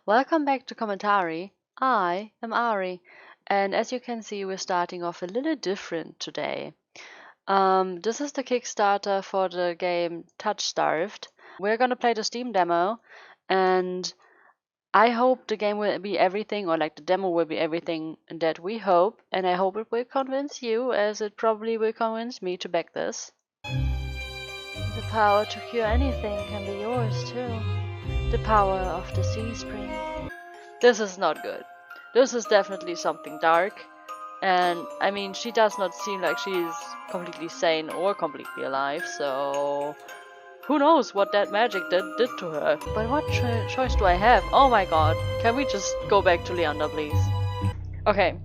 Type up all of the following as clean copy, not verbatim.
Welcome back to Commentary. I am Ari, and as you can see, we're starting off a little different today. This is the Kickstarter for the game Touchstarved. We're gonna play the Steam demo, and I hope the game will be everything, or like the demo will be everything that we hope, and I hope it will convince you, as it probably will convince me to back this. The power to cure anything can be yours too. The power of the sea spring. This is not good. This is definitely something dark. And I mean, she does not seem like she's completely sane or completely alive, so who knows what that magic did to her. But what choice do I have? Oh my god, can we just go back to Leander, please? Okay,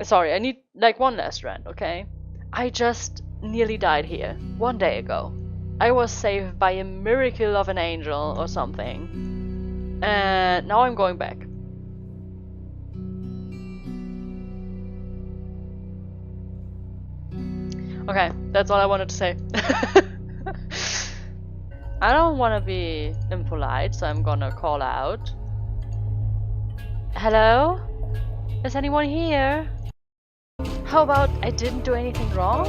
sorry, I need like one last rant, okay? I just nearly died here, 1 day ago. I was saved by a miracle of an angel or something. And now I'm going back. Okay, that's all I wanted to say. I don't want to be impolite, so I'm gonna call out. Hello? Is anyone here? How about I didn't do anything wrong?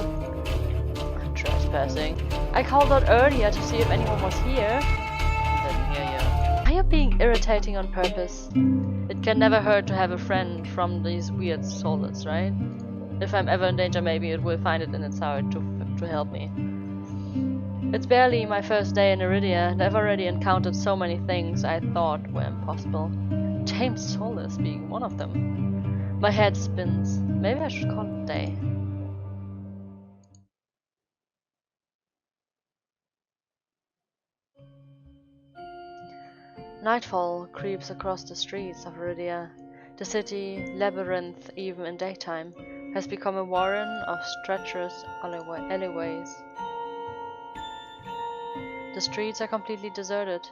I'm trespassing. I called out earlier to see if anyone was here. Didn't hear you. Are you being irritating on purpose? It can never hurt to have a friend from these weird soulless, right? If I'm ever in danger, maybe it will find it in its heart to help me. It's barely my first day in Iridia, and I've already encountered so many things I thought were impossible. Tamed Solace being one of them. My head spins. Maybe I should call it a day. Nightfall creeps across the streets of Iridia. The city, labyrinth even in daytime, has become a warren of treacherous alleyways. The streets are completely deserted.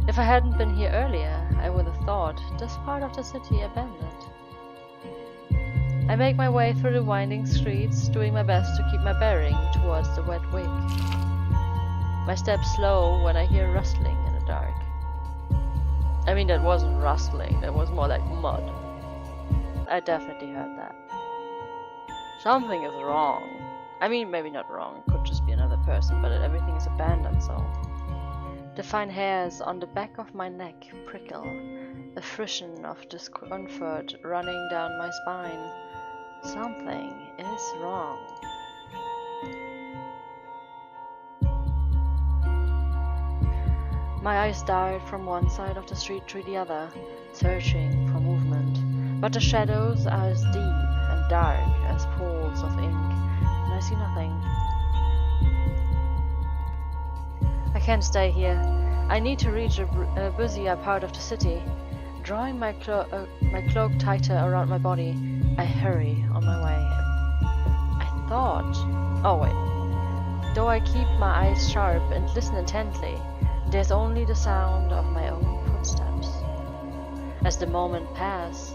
If I hadn't been here earlier, I would have thought this part of the city abandoned. I make my way through the winding streets, doing my best to keep my bearing towards the WetWick. My steps slow when I hear rustling in the dark. I mean, that wasn't rustling, that was more like mud. I definitely heard that. Something is wrong. I mean, maybe not wrong, it could just be another person, but everything is abandoned, so. The fine hairs on the back of my neck prickle, a frisson of discomfort running down my spine. Something is wrong. My eyes dart from one side of the street to the other, searching for movement, but the shadows are as deep and dark as pools of ink, and I see nothing. I can't stay here. I need to reach a busier part of the city. Drawing my cloak tighter around my body, I hurry on my way. I thought... Oh wait. Though I keep my eyes sharp and listen intently, there's only the sound of my own footsteps. As the moments pass...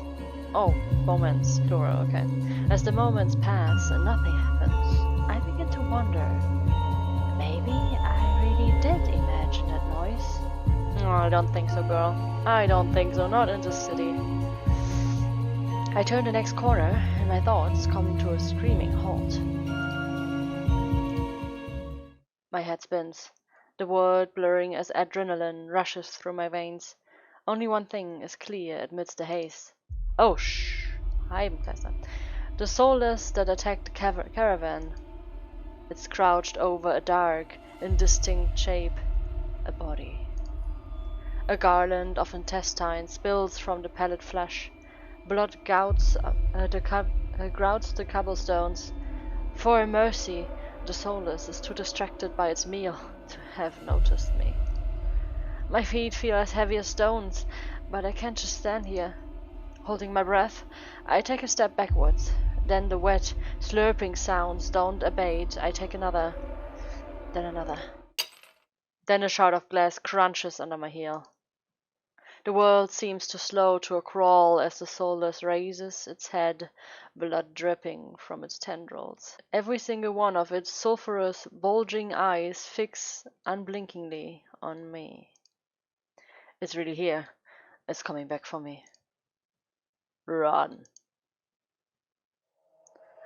Oh, moments, plural, okay. As the moments pass and nothing happens, I begin to wonder... Maybe I really did imagine that noise? Oh, I don't think so, girl. I don't think so, not in this city. I turn the next corner, and my thoughts come to a screaming halt. My head spins, the world blurring as adrenaline rushes through my veins. Only one thing is clear amidst the haze. Oh, shh. Heimenkleister. The soulless that attacked the caravan. It's crouched over a dark, indistinct shape. A body. A garland of intestines spills from the pallid flesh. Blood gouts the cobblestones. For a mercy, the soulless is too distracted by its meal to have noticed me. My feet feel as heavy as stones, but I can't just stand here. Holding my breath, I take a step backwards. Then the wet, slurping sounds don't abate. I take another, then another. Then a shard of glass crunches under my heel. The world seems to slow to a crawl as the soulless raises its head, blood dripping from its tendrils. Every single one of its sulphurous, bulging eyes fix unblinkingly on me. It's really here. It's coming back for me. Run.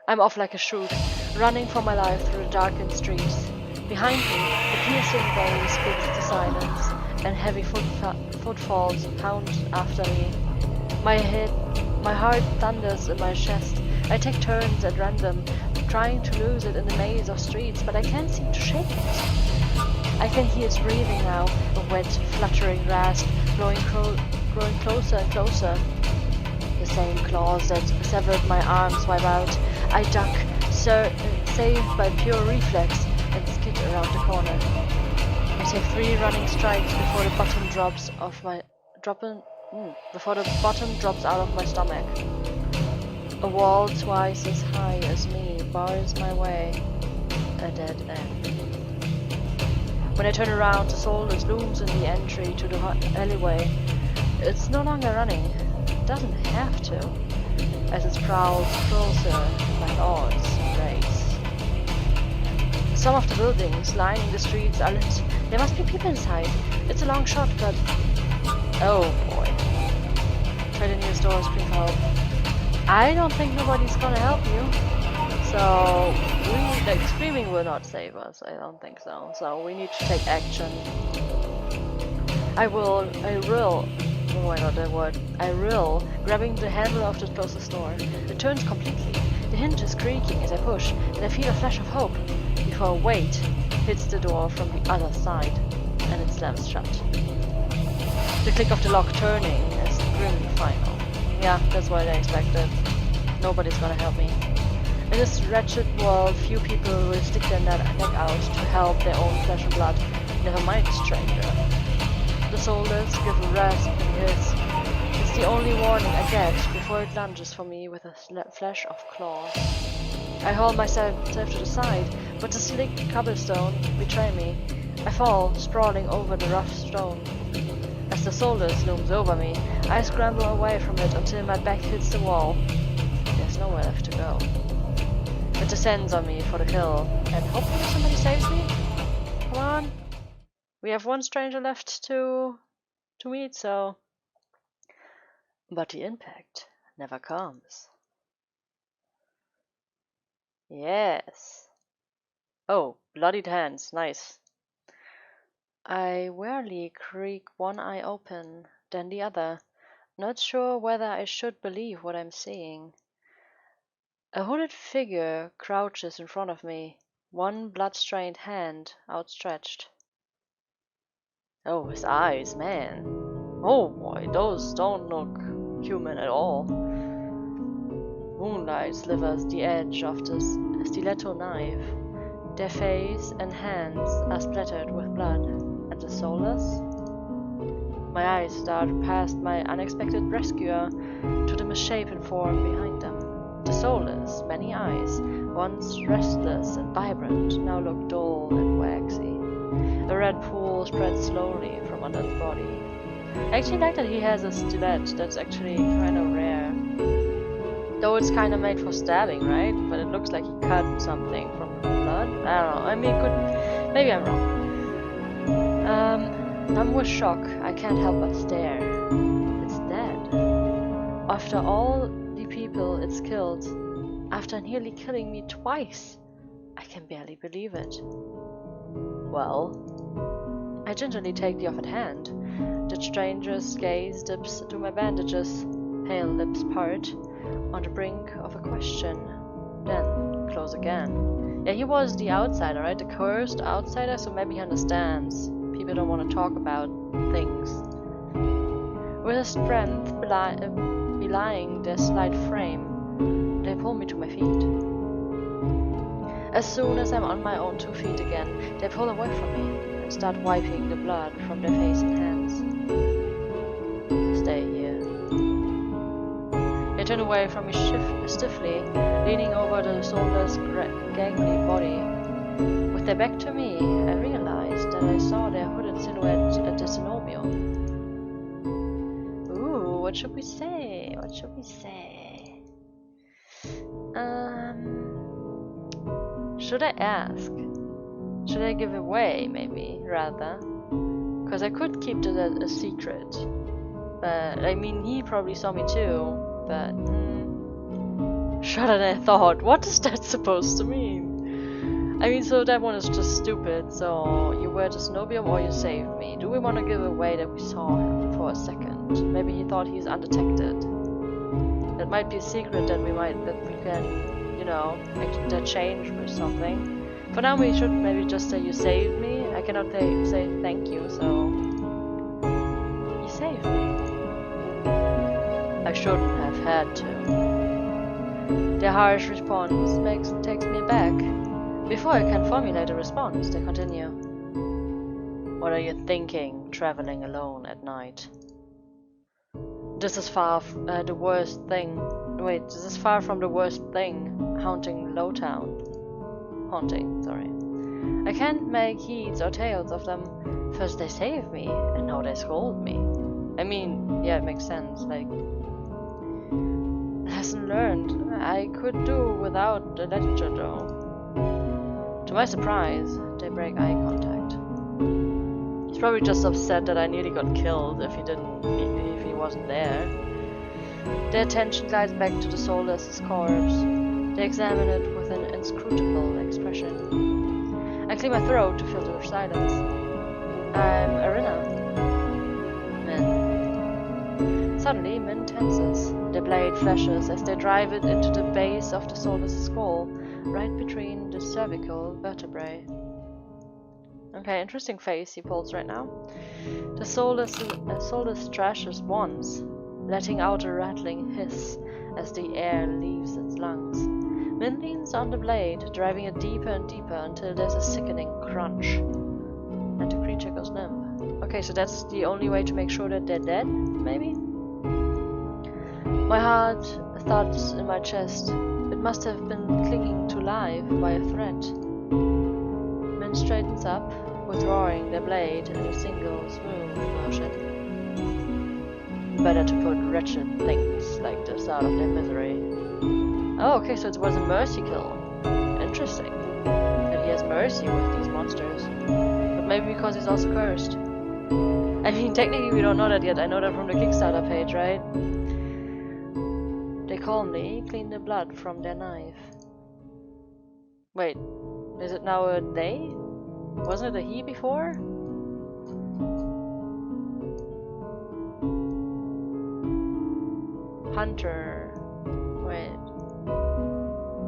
I'm off like a shoot, running for my life through the darkened streets. Behind me, the piercing bay splits the silence, and heavy footfalls pound after me. My heart thunders in my chest. I take turns at random, trying to lose it in the maze of streets, but I can't seem to shake it. I can hear its breathing now, a wet, fluttering rasp, growing closer and closer. The same claws that severed my arms wipe out. I duck, saved by pure reflex, and skid around the corner. I take 3 running strikes before the bottom drops out of my stomach. A wall twice as high as me bars my way. A dead end. When I turn around, the soulless looms in the entry to the alleyway. It's no longer running. It doesn't have to, as it prowls closer like odds race. Some of the buildings lining the streets are lit. There must be people inside. It's a long shot, but... oh boy. Try the nearest doors, scream for help. I don't think nobody's gonna help you. So, screaming will not save us. I don't think so. So, we need to take action. I will, oh my god, that word. I will, grabbing the handle of the closest door. It turns completely. The hinge is creaking as I push, and I feel a flash of hope before a weight hits the door from the other side, and it slams shut. The click of the lock turning is grimly final. Yeah, that's what I expected. Nobody's gonna help me. In this wretched world, few people will stick their neck out to help their own flesh and blood, never mind a stranger. The soulless give a rasp and hiss. It's the only warning I get before it lunges for me with a flash of claws. I haul myself to the side, but the slick cobblestone betray me. I fall, sprawling over the rough stone. As the soulless looms over me, I scramble away from it until my back hits the wall. There's nowhere left to go. It descends on me for the kill, and hopefully somebody saves me? Come on. We have 1 stranger left to meet, so... but the impact never comes. Yes. Oh, bloodied hands, nice. I wearily creak one eye open, then the other, not sure whether I should believe what I'm seeing. A hooded figure crouches in front of me, one blood-stained hand outstretched. Oh, his eyes, man. Oh boy, those don't look human at all. Moonlight slivers the edge of the stiletto knife. Their face and hands are splattered with blood. And the soulless? My eyes start past my unexpected rescuer to the misshapen form behind them. The soulless, many eyes, once restless and vibrant, now look dull and waxy. A red pool spreads slowly from under his body. I actually like that he has a stiletto. That's actually kind of rare. Though it's kind of made for stabbing, right? But it looks like he cut something from the blood. I don't know. I mean, maybe I'm wrong. I'm with shock. I can't help but stare. It's dead. After all the people it's killed, after nearly killing me twice, I can barely believe it. Well, I gingerly take the offered hand. The stranger's gaze dips into my bandages, pale lips part, on the brink of a question, then close again. Yeah, he was the outsider, right? The cursed outsider, so maybe he understands. People don't want to talk about things. With a strength belying their slight frame, they pull me to my feet. As soon as I'm on my own 2 feet again, they pull away from me and start wiping the blood from their face and hands. Stay here. They turn away from me stiffly, leaning over the soulless, gangly body. With their back to me, I realized that I saw their hooded silhouette at the Senobium. Ooh, what should we say? What should we say? Should I ask? Should I give away, maybe, rather? Because I could keep it a secret. But, I mean, he probably saw me too, but... shorter than I thought. What is that supposed to mean? I mean, so that one is just stupid. So, you were the Senobium or you saved me. Do we want to give away that we saw him for a second? Maybe he thought he's undetected. That might be a secret that we can, you know, exchange with something. For now, we should maybe just say you saved me. I cannot say thank you, so... You saved me. I shouldn't have had to. Their harsh response takes me aback. Before I can formulate a response, they continue. What are you thinking, traveling alone at night? This is far from the worst thing haunting Lowtown. Sorry. I can't make heads or tails of them. First they saved me, and now they scold me. I mean, yeah, it makes sense, like... Lesson learned. I could do without the lecture though. To my surprise, they break eye contact. He's probably just upset that I nearly got killed if he wasn't there. Their attention glides back to the soulless corpse. They examine it with an inscrutable expression. I clear my throat to filter silence. I'm Arina. Min. Suddenly, Min tenses. The blade flashes as they drive it into the base of the soulless skull, right between the cervical vertebrae. Okay, interesting face he pulls right now. The soulless thrashes once, letting out a rattling hiss as the air leaves its lungs. Min leans on the blade, driving it deeper and deeper until there's a sickening crunch. And the creature goes limp. Okay, so that's the only way to make sure that they're dead, maybe? My heart thuds in my chest. It must have been clinging to life by a thread. Min straightens up, withdrawing their blade in a single smooth motion. Better to put wretched things like this out of their misery. Oh, okay, so it was a mercy kill. Interesting. That he has mercy with these monsters. But maybe because he's also cursed. I mean, technically we don't know that yet. I know that from the Kickstarter page, right? They calmly clean the blood from their knife. Wait, is it now a they? Wasn't it a he before? Hunter. Wait.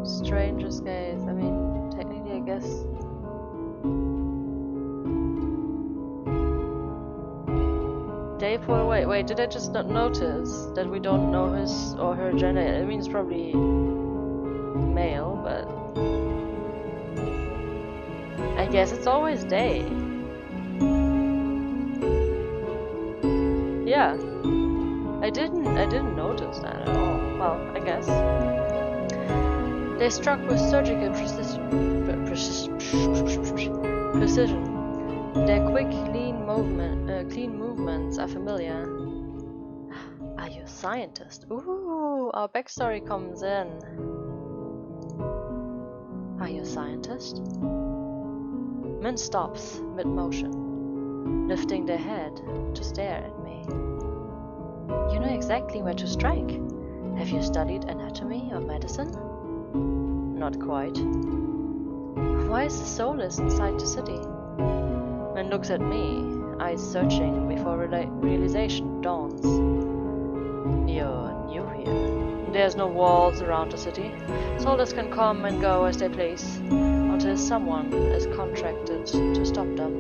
Stranger's gaze. I mean, technically I guess... They pull away. Wait, did I just not notice that we don't know his or her gender? I mean, it's probably male, but I guess it's always they. Yeah, I didn't notice that at all. Well, I guess they struck with surgical precision. Their quick, clean movements are familiar. Are you a scientist? Ooh, our backstory comes in. Are you a scientist? Min stops mid-motion, lifting their head to stare at me. You know exactly where to strike. Have you studied anatomy or medicine? Not quite. Why is the soulless inside the city? Min looks at me, eyes searching before realization dawns. You're new here. There's no walls around the city. Soulless can come and go as they please, until someone is contracted to stop them.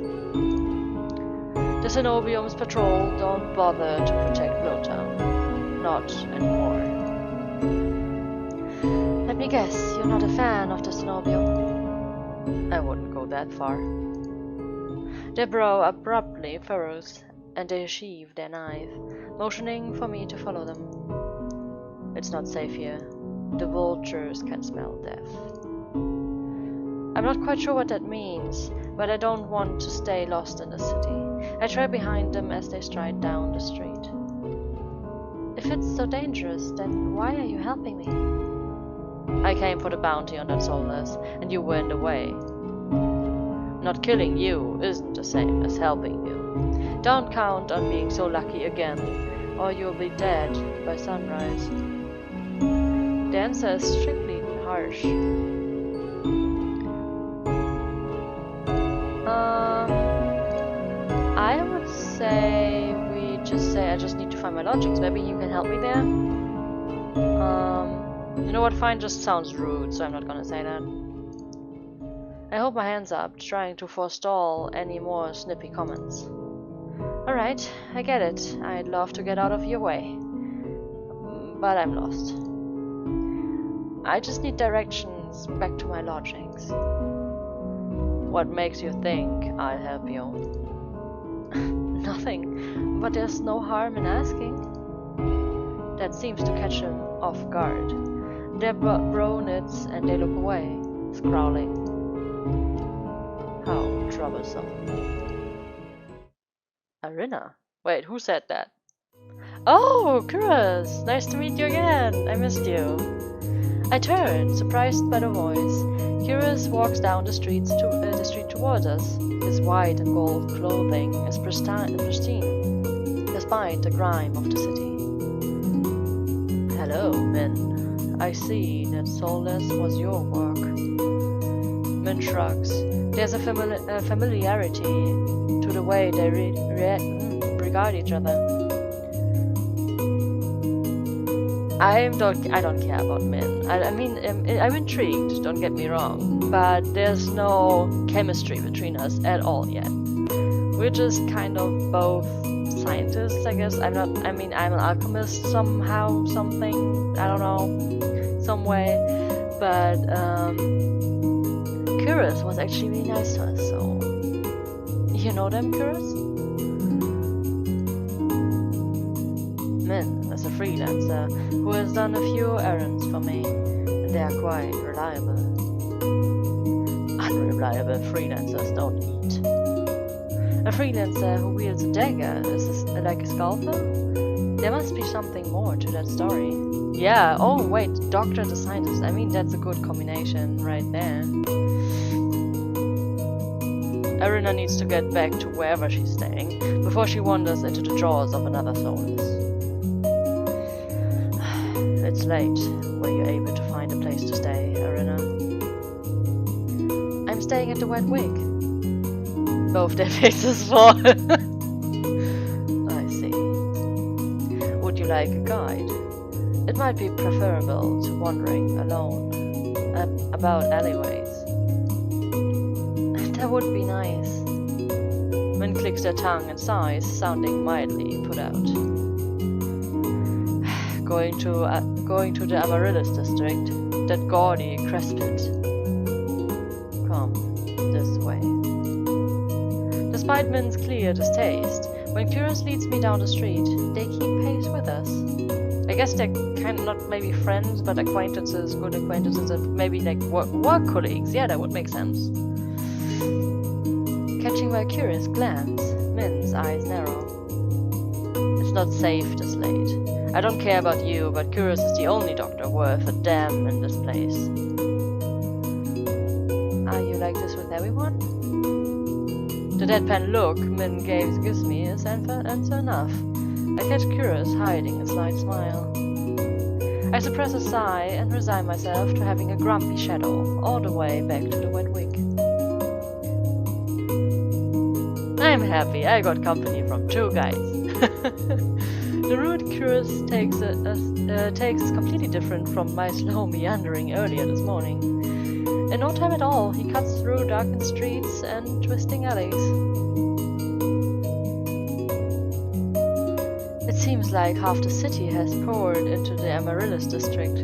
The Senobium's patrol don't bother to protect Lowtown. Not anymore. Let me guess, you're not a fan of the Senobium? I wouldn't go that far. Their brow abruptly furrows, and they sheathe their knife, motioning for me to follow them. It's not safe here. The vultures can smell death. I'm not quite sure what that means, but I don't want to stay lost in the city. I tread behind them as they stride down the street. If it's so dangerous, then why are you helping me? I came for the bounty on that soulless, and you were in the way. Not killing you isn't the same as helping you. Don't count on being so lucky again. or you'll be dead by sunrise. The answer is strictly harsh. I would say we just say I just need to find my logics. Maybe you can help me there? You know what? Fine just sounds rude, so I'm not gonna say that. I hold my hands up, trying to forestall any more snippy comments. Alright, I get it. I'd love to get out of your way. But I'm lost. I just need directions back to my lodgings. What makes you think I'll help you? Nothing, but there's no harm in asking. That seems to catch him off guard. Their brow knits and they look away, scowling. How troublesome. Arena? Wait, who said that? Oh, Kuros! Nice to meet you again! I missed you. I turn, surprised by the voice. Kuros walks down the street towards us. His white and gold clothing is pristine, despite the grime of the city. Hello, Min. I see that Soulless was your work. Min shrugs. There's a familiarity to the way they regard each other. I don't care about Min. I mean, I'm intrigued, don't get me wrong, but there's no chemistry between us at all yet. We're just kind of both scientists, I guess. I'm an alchemist somehow, something, I don't know, some way, but, Kuros was actually really nice to us, so, you know them, Kuros? Min is a freelancer who has done a few errands for me, and they are quite reliable. Unreliable freelancers don't eat. A freelancer who wields a dagger is like a scalpel? There must be something more to that story. Yeah, oh wait, doctor and a scientist. I mean, that's a good combination right there. Arena needs to get back to wherever she's staying before she wanders into the jaws of another soulless. It's late. Were you able to find a place to stay, Arena? I'm staying at the WetWick. Both their faces fall. I see. Would you like a guide? It might be preferable to wandering alone about alleyways. That would be nice. Min clicks their tongue and sighs, sounding mildly put out. Going to the Amaryllis district, that gaudy crespit. Come this way. Despite Min's clear distaste, when Kuros leads me down the street, they keep pace with us. I guess they're kind of not maybe friends, but acquaintances, good acquaintances, and maybe like work colleagues. Yeah, that would make sense. Catching my curious glance, Min's eyes narrow. It's not safe this late. I don't care about you, but Kuros is the only doctor worth a damn in this place. Are you like this with everyone? The deadpan look Min gives me is answer enough. I catch Kuros hiding a slight smile. I suppress a sigh and resign myself to having a grumpy shadow all the way back to the WetWick. I'm happy I got company from 2 guys. The route Kuros takes is completely different from my slow meandering earlier this morning. In no time at all, he cuts through darkened streets and twisting alleys. It seems like half the city has poured into the Amaryllis district's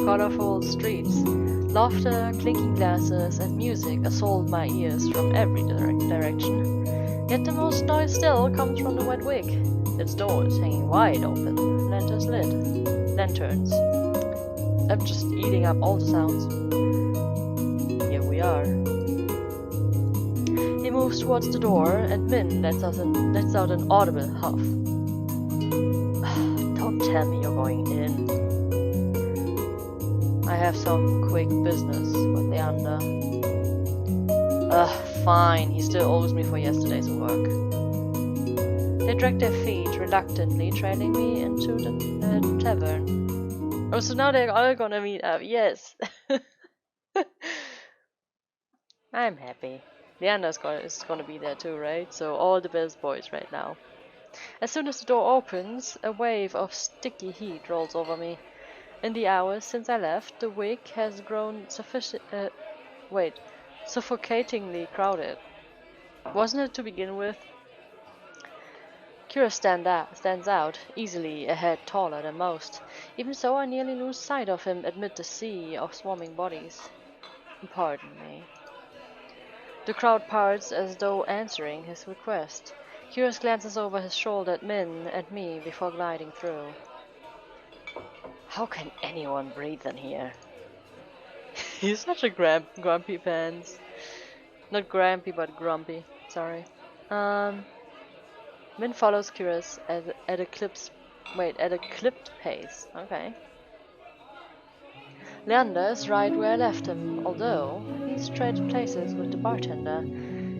colorful streets. Laughter, clinking glasses, and music assault my ears from every direction. Yet the most noise still comes from the WetWick, its doors hanging wide open, lanterns lit. Lanterns. I'm just eating up all the sounds. Here we are. He moves towards the door, and Min lets out an audible huff. Don't tell me you're going in. I have some quick business with Leander. Fine, he still owes me for yesterday's work. They drag their feet, reluctantly trailing me into the tavern. Oh, so now they're all gonna meet up, yes! I'm happy. Leander is gonna be there too, right? So all the best boys right now. As soon as the door opens, a wave of sticky heat rolls over me. In the hours since I left, the WiC has grown suffocatingly crowded. Wasn't it to begin with? Kira stands out, easily a head taller than most. Even so, I nearly lose sight of him amid the sea of swarming bodies. Pardon me. The crowd parts as though answering his request. Kyrus glances over his shoulder at Min and me before gliding through. How can anyone breathe in here? He's such a grumpy pants. Not grampy, but grumpy. Sorry. Min follows Kyrus at a clipped pace. Okay. Leander is right where I left him, although he's traded places with the bartender.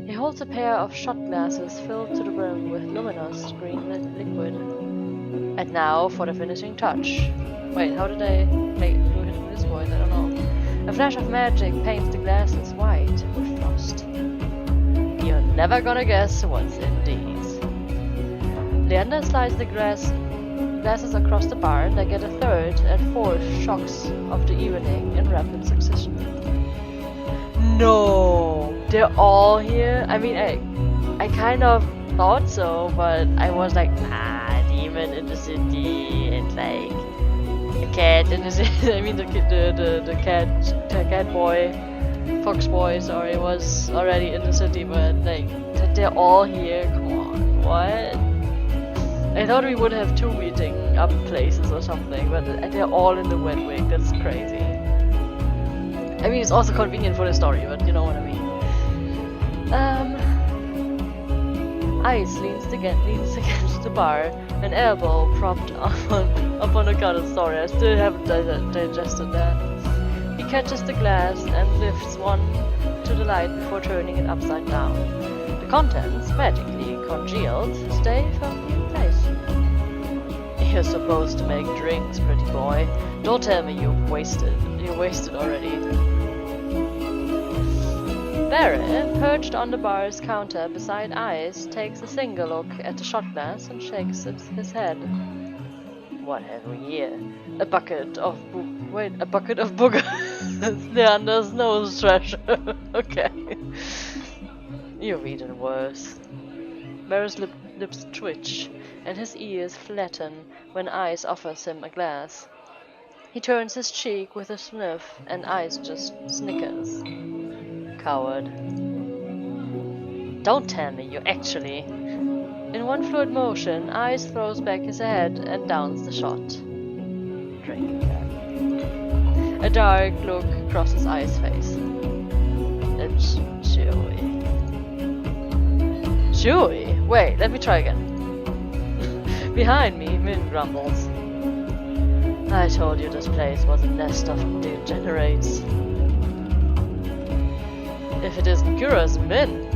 He holds a pair of shot glasses filled to the brim with luminous green liquid. And now for the finishing touch. Wait, how did I do it in this voice? I don't know. A flash of magic paints the glasses white with frost. You're never gonna guess what's in these. Leander slides the glasses across the bar. They get a third and fourth shocks of the evening in rapid succession. No! They're all here? I mean, I kind of thought so, but I was like, demon in the city, and like, a cat in the city. I mean, the cat boy, fox boy, sorry, was already in the city, but like, they're all here, come on, what? I thought we would have two meeting up places or something, but they're all in the WetWick, that's crazy. I mean, it's also convenient for the story, but you know what I mean. Ice leans against the bar, an elbow propped up on the cotton. Sorry, I still haven't digested that. He catches the glass and lifts one to the light before turning it upside down. The contents, magically congealed, stay firmly in place. You're supposed to make drinks, pretty boy. Don't tell me you're wasted already. Barrett, perched on the bar's counter beside Ice, takes a single look at the shot glass and shakes his head. What have we here? A bucket of boogers. Leander's nose treasure. Okay. You've eaten worse. Barrett's lips twitch, and his ears flatten when Ice offers him a glass. He turns his cheek with a sniff, and Ice just snickers. Coward. Don't tell me you actually... In one fluid motion, Ice throws back his head and downs the shot. Drink again. A dark look crosses Ice's face. It's chewy. Chewy? Wait, let me try again. Behind me, Min grumbles. I told you this place was a nest of degenerates. If it isn't Kira's Min.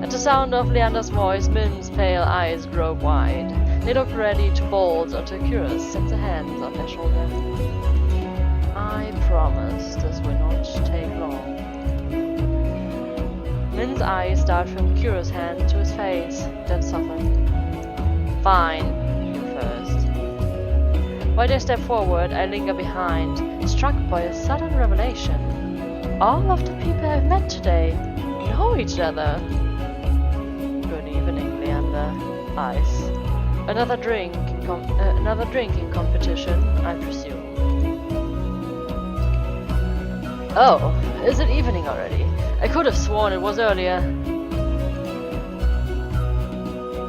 At the sound of Leander's voice, Min's pale eyes grow wide. They look ready to bolt until Kira sets a hand on their shoulder. I promise this will not take long. Min's eyes dart from Kira's hand to his face, then soften. Fine, you first. While they step forward, I linger behind, struck by a sudden revelation. All of the people I've met today know each other. Good evening, Leander. Ice. Another drinking competition, I presume. Oh, is it evening already? I could have sworn it was earlier.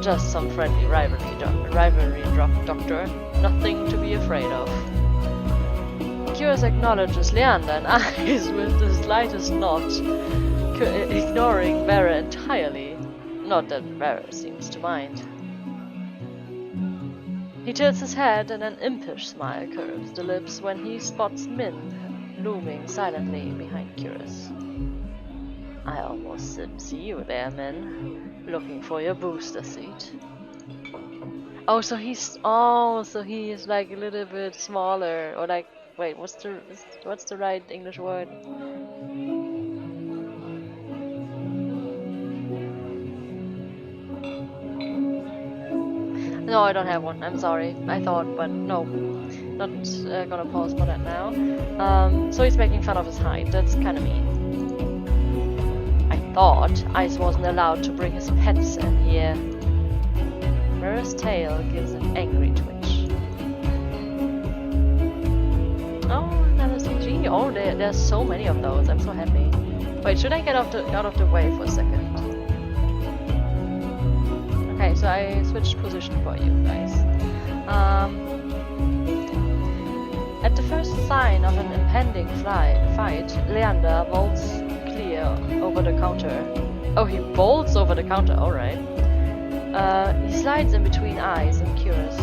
Just some friendly rivalry, Doctor. Nothing to be afraid of. Kyrus acknowledges Leander and Ice with the slightest nod, ignoring Vera entirely. Not that Vera seems to mind. He tilts his head and an impish smile curves the lips when he spots Min looming silently behind Kyrus. I almost didn't see you there, Min. Looking for your booster seat. Oh, so he is like a little bit smaller, or like, wait, what's the right English word? No, I don't have one. I'm sorry. I thought, but no, not gonna pause for that now. So he's making fun of his height. That's kind of mean. I thought Ice wasn't allowed to bring his pets in here. Mirror's tail gives an angry twitch. Oh, another CG. Oh, there's so many of those. I'm so happy. Wait, should I get out of the way for a second? Okay, so I switched position for you guys. At the first sign of an impending fight, Leander bolts clear over the counter. Oh, he bolts over the counter. All right. He slides in between Eyes and Curious.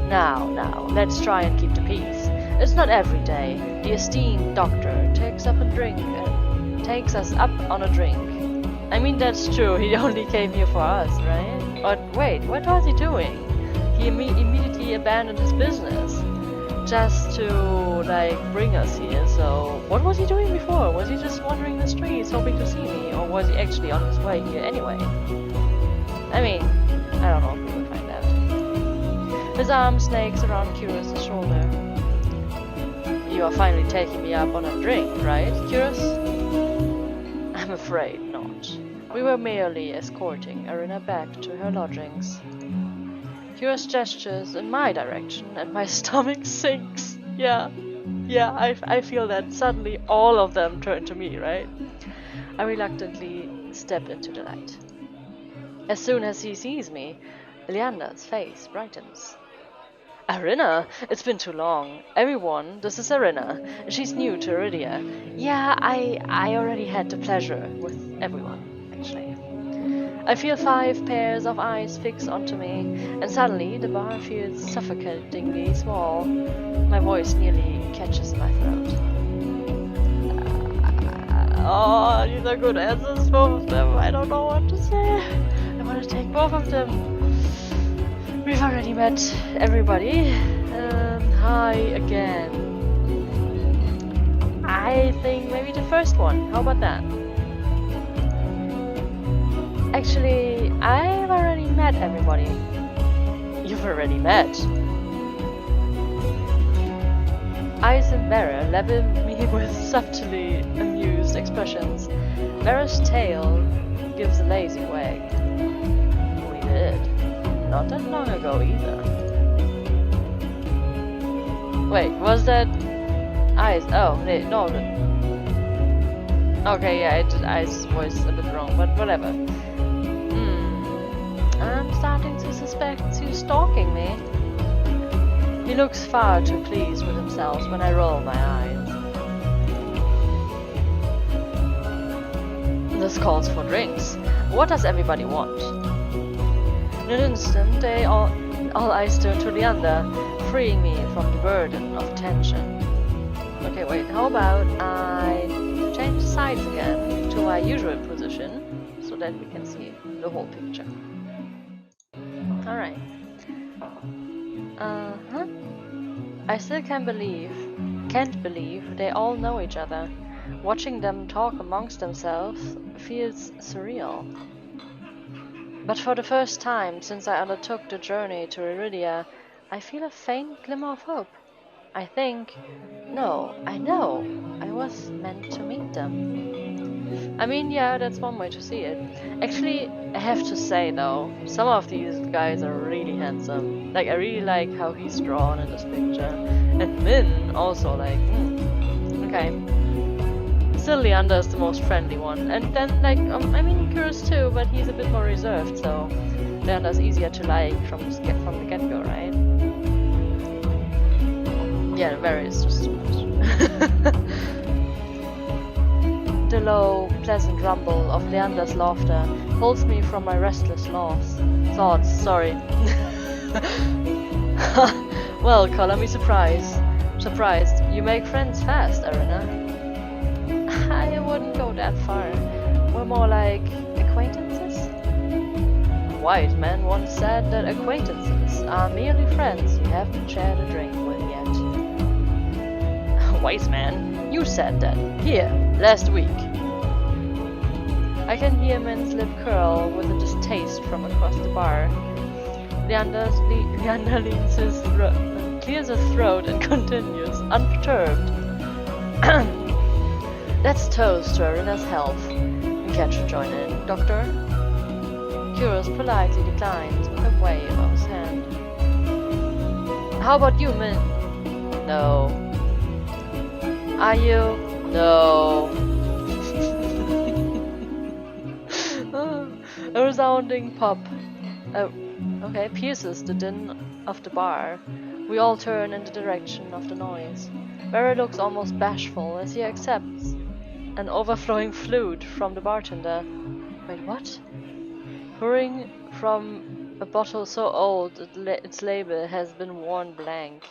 Now, let's try and keep the peace. It's not every day the esteemed doctor takes us up on a drink. I mean, that's true. He only came here for us, right? But wait, what was he doing? He immediately abandoned his business just to, like, bring us here. So, what was he doing before? Was he just wandering the streets hoping to see me? Or was he actually on his way here anyway? I mean, I don't know if we will find out. His arm snakes around Curious's shoulder. You are finally taking me up on a drink, right, Curious? I'm afraid not. We were merely escorting Arena back to her lodgings. Curious gestures in my direction and my stomach sinks. Yeah, I feel that suddenly all of them turn to me, right? I reluctantly step into the light. As soon as he sees me, Leander's face brightens. Arena, it's been too long. Everyone, this is Arena. She's new to Iridia. Yeah, I already had the pleasure with everyone, actually. I feel 5 pairs of eyes fix onto me, and suddenly the bar feels suffocatingly small. My voice nearly catches my throat. Oh, these are good answers, both of them. I don't know what to say. I want to take both of them. We've already met everybody. Hi again. I think maybe the first one. How about that? Actually, I've already met everybody. You've already met? Ice and Vera level me with subtly amused expressions. Vera's tail gives a lazy wag. We did. Not that long ago either. Wait, was that Ice? Oh, no. Okay, yeah, I did Ice's voice a bit wrong, but whatever. I'm starting to suspect he's stalking me. He looks far too pleased with himself when I roll my eyes. This calls for drinks. What does everybody want? In an instant, they all eyes turn to Leander, freeing me from the burden of tension. Okay, wait, how about I change sides again to my usual position, so that we can see the whole picture. Alright. I still can't believe they all know each other. Watching them talk amongst themselves feels surreal. But for the first time since I undertook the journey to Iridia, I feel a faint glimmer of hope. I know, I was meant to meet them. I mean, yeah, that's one way to see it. Actually, I have to say though, some of these guys are really handsome. Like, I really like how he's drawn in this picture. And Min also, like, okay. Still, Leander is the most friendly one. And then, like, I mean, Curious too, but he's a bit more reserved, so Leander's easier to like from the get-go, right? Yeah, Vera is just too much. The low, pleasant rumble of Leander's laughter pulls me from my restless thoughts. Sorry. Well, color me surprised. You make friends fast, Arena. I wouldn't go that far. We're more like acquaintances? A wise man once said that acquaintances are merely friends you haven't shared a drink with yet. A wise man? You said that. Here, last week. I can hear Min's lip curl with a distaste from across the bar. Leander leans his clears his throat and continues, unperturbed. Let's toast to Arena's health. Can't you join in, Doctor? Curious politely declined with a wave of his hand. How about you, Min? No. Are you? No. A resounding pop pierces the din of the bar. We all turn in the direction of the noise. Barry looks almost bashful as he accepts an overflowing flute from the bartender. Wait, what? Pouring from a bottle so old its label has been worn blank.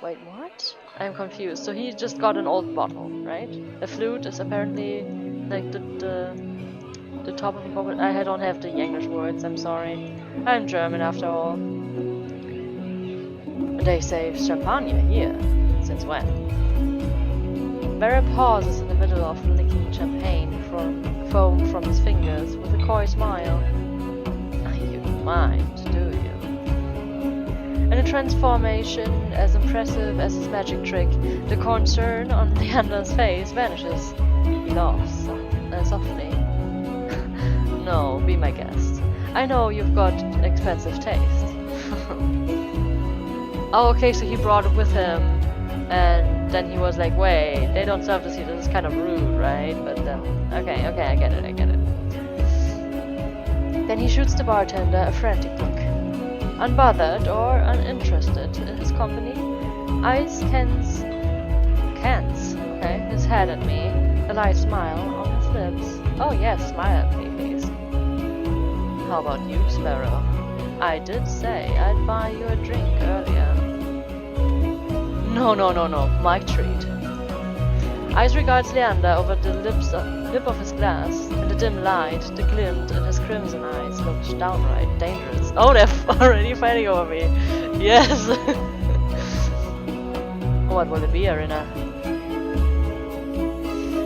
Wait, what? I'm confused. So he just got an old bottle, right? A flute is apparently like the top of a bottle. I don't have the English words, I'm sorry. I'm German after all. They say champagne here. Since when? Barry pauses in the middle of licking champagne foam from his fingers with a coy smile. You don't mind, do you? In a transformation as impressive as his magic trick, the concern on Leander's face vanishes. He laughs softly. No, be my guest. I know you've got expensive taste. Oh, okay, so he brought it with him, and then he was like, wait, they don't serve this here, this is kind of rude, right? But then, okay, I get it. Then he shoots the bartender a frantic look. Unbothered or uninterested in his company, eyes cans, his head at me, a light smile on his lips. Oh yes, smile at me, please. How about you, Sparrow? I did say I'd buy you a drink earlier. No, my treat. Eyes regards Leander over the lip of his glass. In the dim light, the glint in his crimson eyes looks downright dangerous. Oh, they're already fighting over me. Yes. What will it be, Arena?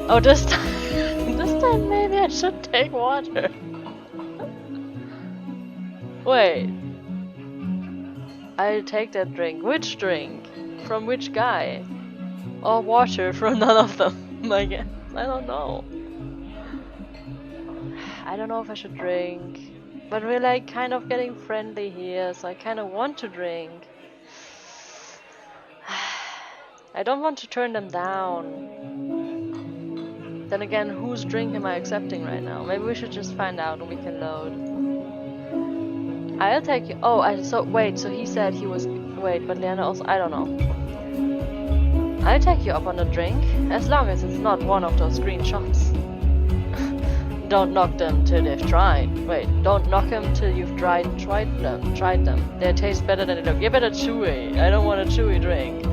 Oh, this time maybe I should take water. Wait. I'll take that drink. Which drink? From which guy? Or water from none of them? I guess. I don't know. I don't know if I should drink. But we're like kind of getting friendly here, so I kind of want to drink. I don't want to turn them down. Then again, whose drink am I accepting right now? Maybe we should just find out and we can load. I'll take you. Oh, so he said he was. Wait, but Leander also. I don't know. I'll take you up on a drink, as long as it's not one of those green shots. Don't knock them till they've tried. Wait, don't knock them till you've tried them. They taste better than they look. Give it a chewy. I don't want a chewy drink.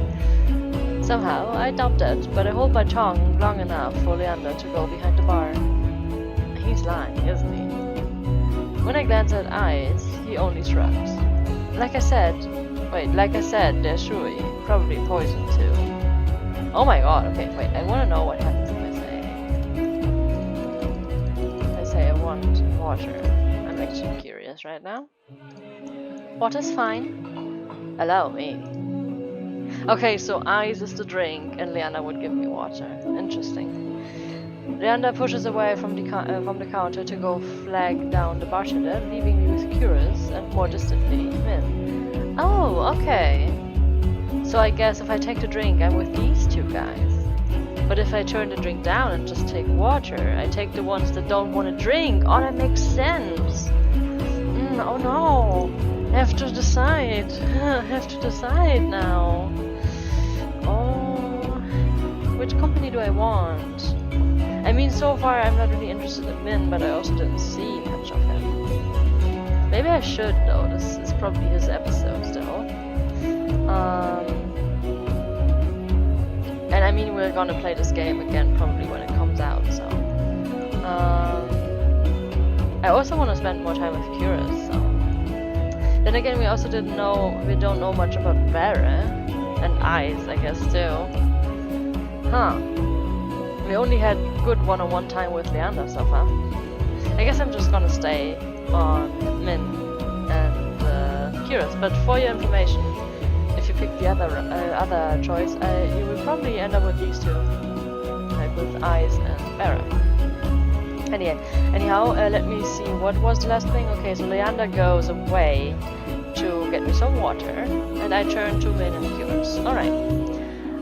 Somehow, I doubt that, but I hold my tongue long enough for Leander to go behind the bar. He's lying, isn't he? When I glance at eyes, he only shrugs. Like I said, they're chewy. Probably poison too. Oh my god, okay, wait, I want to know what happens if I say I want water. I'm actually curious right now. Water's fine. Allow me. Okay, so ice is the drink and Leander would give me water. Interesting. Leander pushes away from the counter to go flag down the bartender, leaving me with curious and more distantly Min. Oh, okay. So I guess if I take the drink, I'm with these two guys. But if I turn the drink down and just take water, I take the ones that don't want to drink. Oh, that makes sense. Oh no. I have to decide. I have to decide now. Oh. Which company do I want? I mean, so far I'm not really interested in Min, but I also didn't see much of him. Maybe I should though. This is probably his episode still. And I mean, we're gonna play this game again probably when it comes out, so I also want to spend more time with Curious, so. Then again, we don't know much about Vera and Eyes, I guess, too. Huh. We only had good one-on-one time with Leander so far. I guess I'm just gonna stay on Min and Curious, but for your information, if you pick the other choice, you will probably end up with these two, like with Eyes and Vera. Anyhow, let me see, what was the last thing? Okay, so Leander goes away to get me some water, and I turn to Min and Curious. Alright.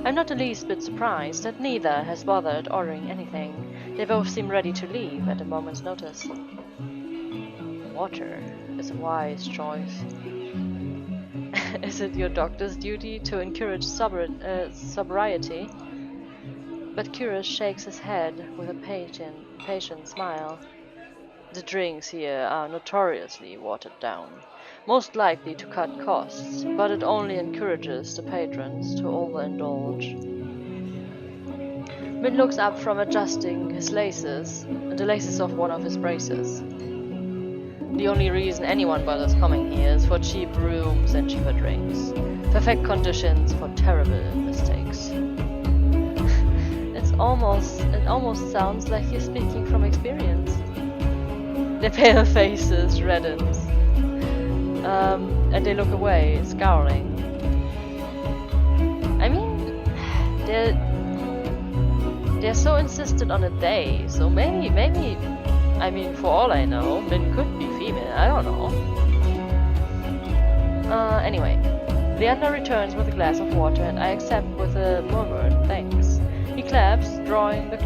I'm not the least bit surprised that neither has bothered ordering anything. They both seem ready to leave at a moment's notice. Water is a wise choice. Is it your doctor's duty to encourage sobriety? But Curious shakes his head with a patient smile. The drinks here are notoriously watered down, most likely to cut costs, but it only encourages the patrons to overindulge. Min looks up from adjusting the laces of one of his braces. The only reason anyone bothers coming here is for cheap rooms and cheaper drinks. Perfect conditions for terrible mistakes. It almost sounds like you're speaking from experience. Their pale faces reddens. And they look away, scowling. I mean, they're so insistent on a day, so maybe, I mean, for all I know, Min could be female, I don't know. Anyway, Leander returns with a glass of water, and I accept with a murmured thanks. He claps, drawing the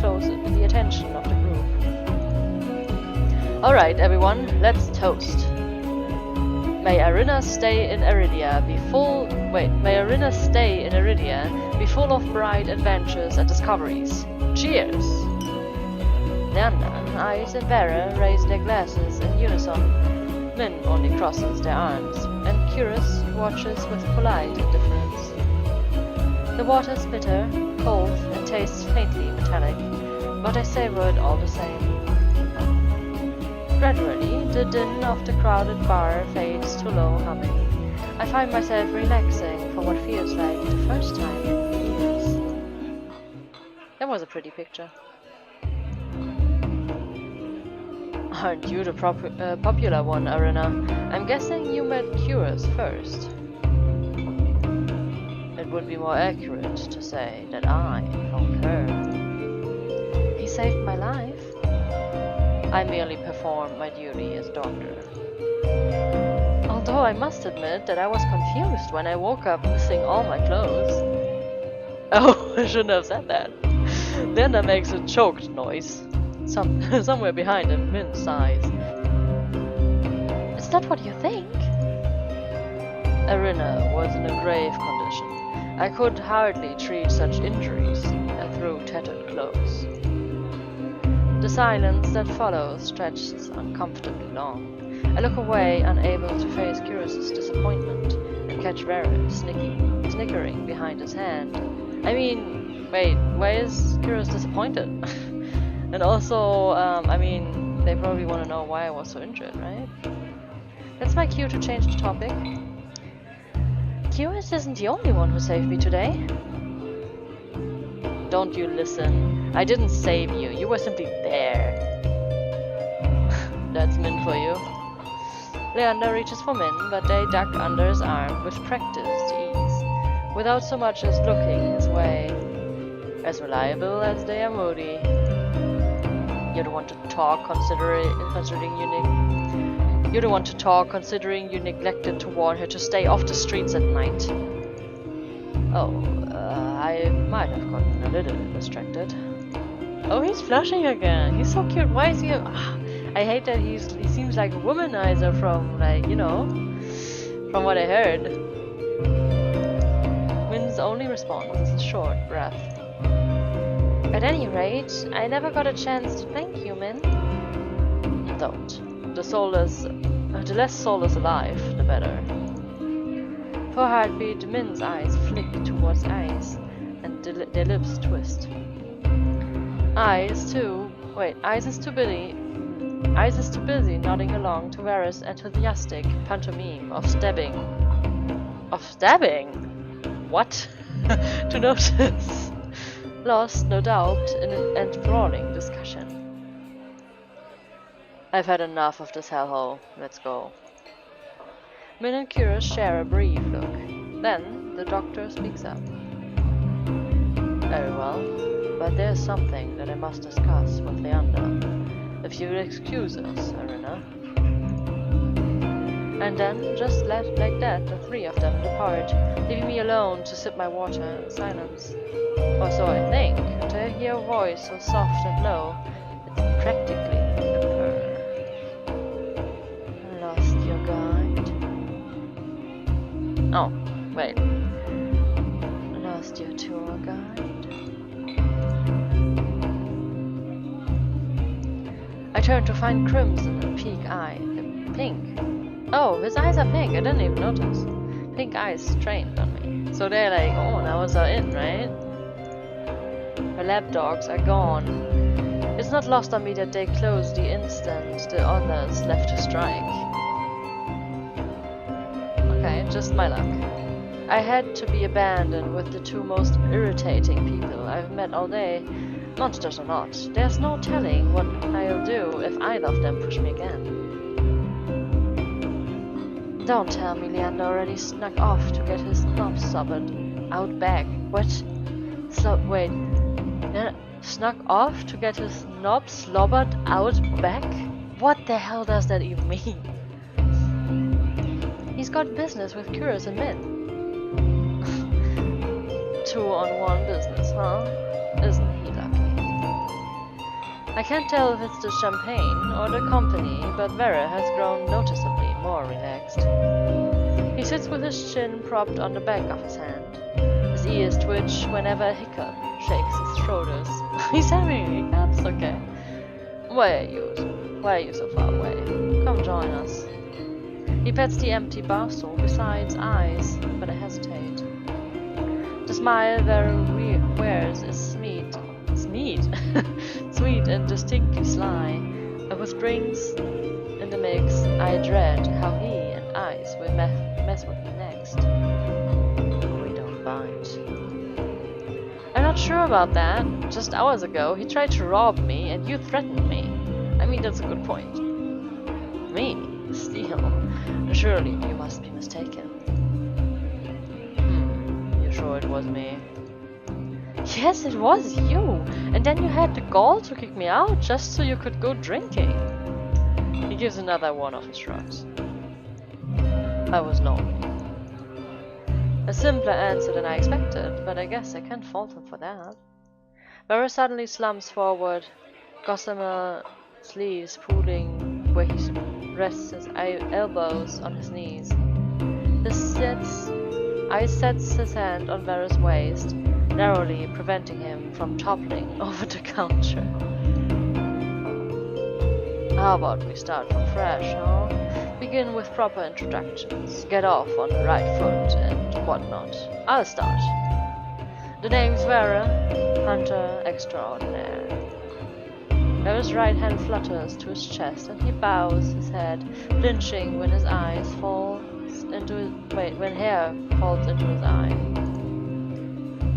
attention of the group. Alright, everyone, let's toast. May Irina stay in Iridia be full of bright adventures and discoveries. Cheers! Leander, Eyes, and Vera raise their glasses in unison. Min only crosses their arms, and Curious watches with polite indifference. The water's bitter, cold, and tastes faintly metallic, but I savor it all the same. Gradually, the din of the crowded bar fades to low humming. I find myself relaxing for what feels like the first time in years. That was a pretty picture. Aren't you the popular one, Irina? I'm guessing you met Curious first. It would be more accurate to say that I found her. He saved my life. I merely performed my duty as doctor. Although I must admit that I was confused when I woke up missing all my clothes. Oh, I shouldn't have said that. Leander makes a choked noise. Somewhere behind him, Min sighs. Is that what you think? Irina was in a grave condition. I could hardly treat such injuries through tattered clothes. The silence that follows stretches uncomfortably long. I look away, unable to face Curious's disappointment, and catch Vera snickering behind his hand. I mean, wait, why is Curious disappointed? And also, I mean, they probably want to know why I was so injured, right? That's my cue to change the topic. Curious isn't the only one who saved me today. Don't you listen. I didn't save you. You were simply there. That's Min for you. Leander reaches for Min, but they duck under his arm with practiced ease, without so much as looking his way. As reliable as they are moody. You don't want to talk considering you neglected to warn her to stay off the streets at night. Oh, I might have gotten a little distracted. Oh, he's flushing again. He's so cute. Why is he? I hate that he seems like a womanizer from, like, you know, from what I heard. Min's only response is a short breath. At any rate, I never got a chance to thank you, Min. Don't. The less soulless alive, the better. For a heartbeat, Min's eyes flick towards Eyes, and their lips twist. Eyes, too, Wait, Ice is too busy nodding along to Vera's enthusiastic pantomime of stabbing. Of stabbing? What? To notice. Lost, no doubt, in an enthralling discussion. I've had enough of this hellhole. Let's go. Min and Curious share a brief look. Then the doctor speaks up. Very well, but there's something that I must discuss with Leander. If you'll excuse us, Arena. And then, just like that, the three of them depart, leaving me alone to sip my water in silence. Or so I think, until I hear a voice so soft and low, it's practically a purr. Lost your guide? Oh, wait. Lost your tour guide? I turn to find crimson and pink. Oh, his eyes are pink. I didn't even notice. Pink eyes trained on me. So they're like, oh, now it's all in, right? The lapdogs are gone. It's not lost on me that they closed the instant the others left to strike. Okay, just my luck. I had to be abandoned with the two most irritating people I've met all day. Monsters or not, there's no telling what I'll do if either of them push me again. Don't tell me Leander already snuck off to get his knob slobbered out back. What? Wait. Snuck off to get his knob slobbered out back? What the hell does that even mean? He's got business with Curious and Min. 2-on-1 business, huh? Isn't he lucky? I can't tell if it's the champagne or the company, but Vera has grown noticeably more relaxed. He sits with his chin propped on the back of his hand. His ears twitch whenever a hiccup shakes his shoulders. He's having hiccups, okay. Why are you so far away? Come join us. He pets the empty bar stool besides eyes, but I hesitate. The smile Vera wears is sweet and distinctly sly, and with drinks in the mix, I dread how he and Ice will mess with me next. We don't bite. I'm not sure about that. Just hours ago, he tried to rob me, and you threatened me. I mean, that's a good point. Me? Steal? Surely you must be mistaken. You sure it was me? Yes, it was you! And then you had the gall to kick me out just so you could go drinking. He gives another one of his shrugs. I was lonely. A simpler answer than I expected, but I guess I can't fault him for that. Vera suddenly slumps forward, gossamer sleeves pooling where he rests his elbows on his knees. Ice sets his hand on Vera's waist, narrowly preventing him from toppling over the counter. How about we start from fresh, huh? Begin with proper introductions, get off on the right foot and whatnot. I'll start. The name's Vera, Hunter Extraordinaire. Vera's right hand flutters to his chest and he bows his head, flinching when hair falls into his eye.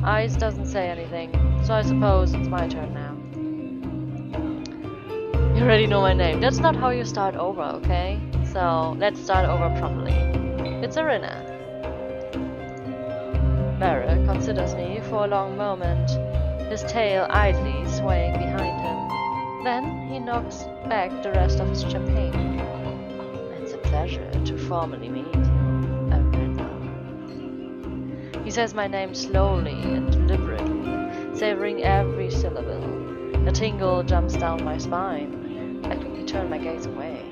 Ice doesn't say anything, so I suppose it's my turn now. You already know my name. That's not how you start over, okay? So, let's start over properly. It's Arena. Vera considers me for a long moment, his tail idly swaying behind him. Then he knocks back the rest of his champagne. It's a pleasure to formally meet you, Arena. He says my name slowly and deliberately, savoring every syllable. A tingle jumps down my spine. I quickly turn my gaze away.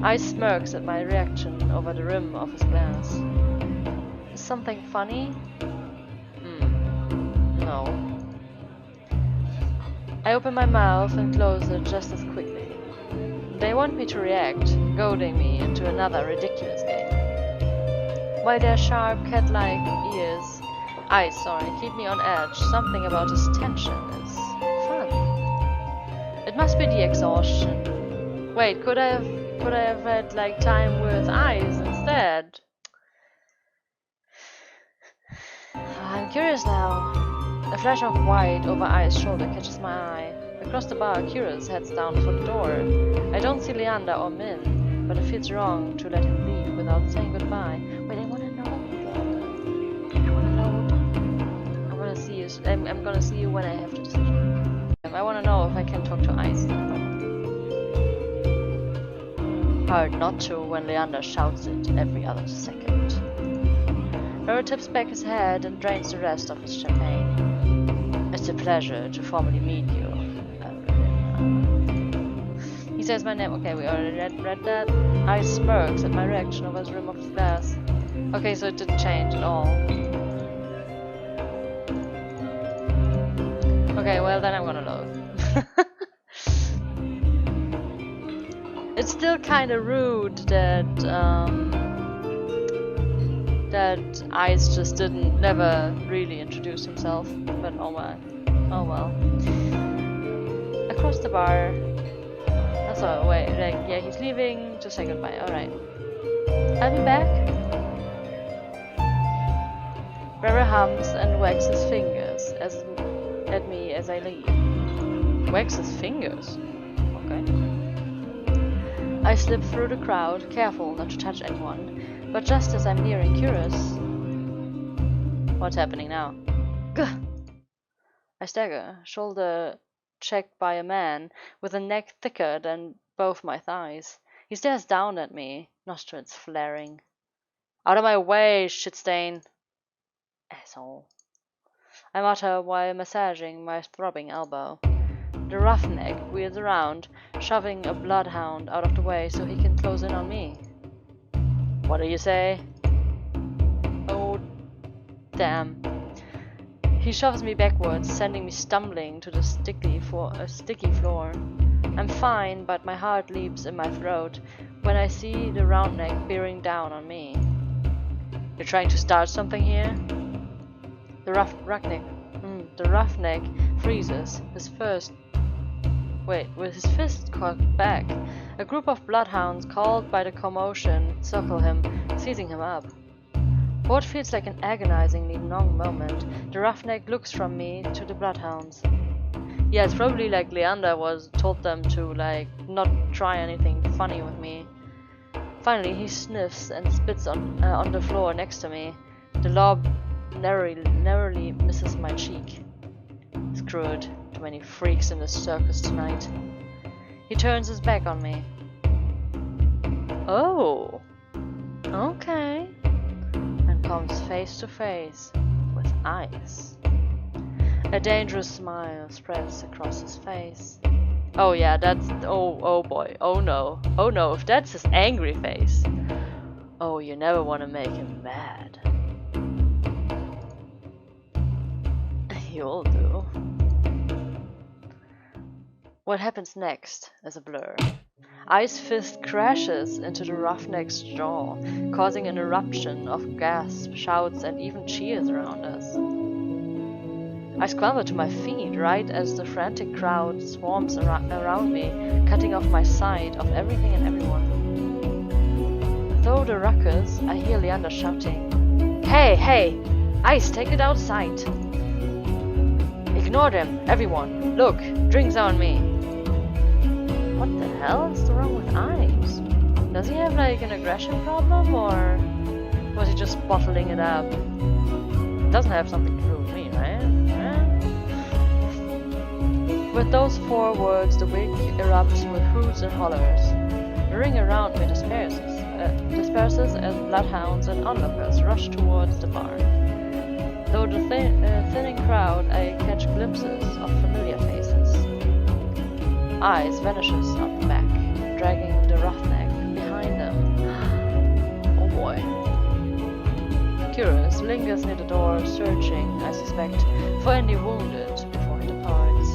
Ice smirks at my reaction over the rim of his glass. Is something funny? No. I open my mouth and close it just as quickly. They want me to react, goading me into another ridiculous game. While their sharp cat-like ears, keep me on edge, something about his tension is fun. must be the exhaustion. Wait, could I have had like time with eyes instead? I'm curious now. A flash of white over I's shoulder catches my eye. Across the bar, Curious heads down for the door. I don't see Leander or Min, but it feels wrong to let him leave without saying goodbye. Wait, I wanna know though. I wanna know. I'm gonna see you. I'm gonna see you when I have the decision. I wanna know if I can talk to Ice. Hard not to when Leander shouts it every other second. Roro tips back his head and drains the rest of his champagne. It's a pleasure to formally meet you. He says my name. Okay, we already read that. Ice smirks at my reaction over his rim of his glass. Okay, so it didn't change at all. Okay, well then I'm gonna load. It's still kind of rude that that Ice just never really introduced himself. But oh well. Across the bar. So wait, like yeah, he's leaving to say goodbye. All right, I'll be back. Rara hums and wags his fingers at me as I leave. Wags his fingers. Okay. I slip through the crowd, careful not to touch anyone. But just as I'm nearing Curious, what's happening now? Gah! I stagger, shoulder checked by a man with a neck thicker than both my thighs. He stares down at me, nostrils flaring. Out of my way, shitstain! Asshole. I mutter while massaging my throbbing elbow. The roughneck wheels around, shoving a bloodhound out of the way so he can close in on me. What do you say? Oh, damn. He shoves me backwards, sending me stumbling to the sticky floor. I'm fine, but my heart leaps in my throat when I see the roundneck bearing down on me. You're trying to start something here? The roughneck freezes, with his fist cocked back. A group of bloodhounds, called by the commotion, circle him, seizing him up. For what feels like an agonizingly long moment, the roughneck looks from me to the bloodhounds. Yeah, it's probably like Leander told them to like not try anything funny with me. Finally, he sniffs and spits on the floor next to me. The lob narrowly misses my cheek. Screwed. Too many freaks in the circus tonight. He turns his back on me. Oh, okay. And comes face to face with Ice. A dangerous smile spreads across his face. Oh yeah, that's oh boy, oh no, if that's his angry face. Oh, you never want to make him mad. You'll do. What happens next is a blur. Ice's fist crashes into the roughneck's jaw, causing an eruption of gasps, shouts, and even cheers around us. I scramble to my feet right as the frantic crowd swarms around me, cutting off my sight of everything and everyone. Through the ruckus, I hear Leander shouting, Hey! Ice, take it outside! Ignore them, everyone! Look, drinks on me! What the hell is wrong with Ice? Does he have like an aggression problem, or was he just bottling it up? It doesn't have something to do with me, right? With those 4 words, the wig erupts with hoots and hollers. The ring around me disperses as bloodhounds and onlookers rush towards the bar. Through the thinning crowd, I catch glimpses of familiar faces. Ice vanishes up the back, dragging the roughneck behind them. Oh boy. Curious lingers near the door, searching, I suspect, for any wounded before he departs.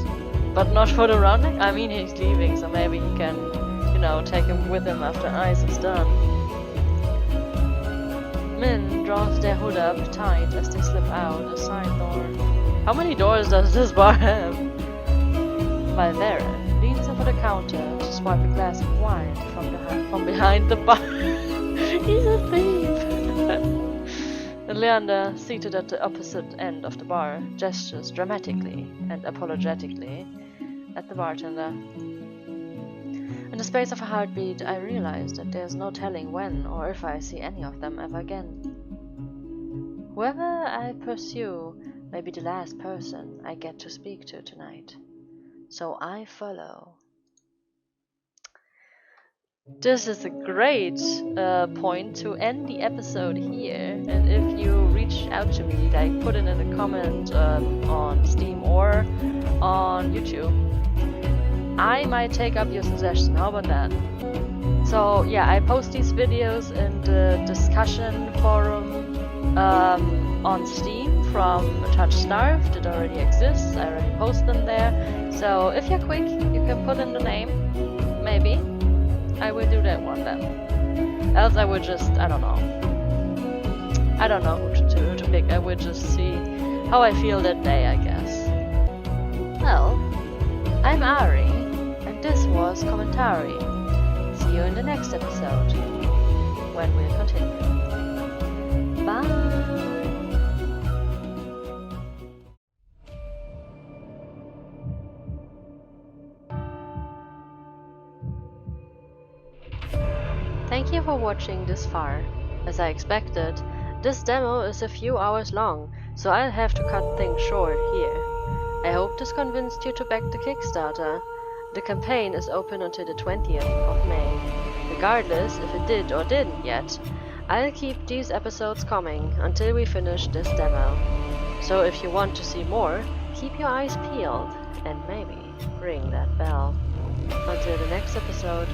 But not for the roughneck? I mean, he's leaving, so maybe he can, take him with him after Ice is done. Min draws their hood up tight as they slip out a side door. How many doors does this bar have? Valvera leans over to the counter to swipe a glass of wine from behind the bar. He's a thief! And Leander, seated at the opposite end of the bar, gestures dramatically and apologetically at the bartender. In the space of a heartbeat, I realize that there's no telling when or if I see any of them ever again. Whoever I pursue may be the last person I get to speak to tonight. So I follow. This is a great point to end the episode here. And if you reach out to me, like put it in a comment on Steam or on YouTube, I might take up your suggestion. How about that? So yeah, I post these videos in the discussion forum on Steam from Touchstarved. It already exists. I already post them there. So if you're quick, you can put in the name. Maybe I will do that one then. Else I would just, I don't know who to pick. I would just see how I feel that day, I guess. Well, I'm Ari, and this was Commentary. See you in the next episode, when we'll continue. Bye! Thank you for watching this far. As I expected, this demo is a few hours long, so I'll have to cut things short here. I hope this convinced you to back the Kickstarter. The campaign is open until the 20th of May. Regardless if it did or didn't yet, I'll keep these episodes coming until we finish this demo. So if you want to see more, keep your eyes peeled and maybe ring that bell. Until the next episode.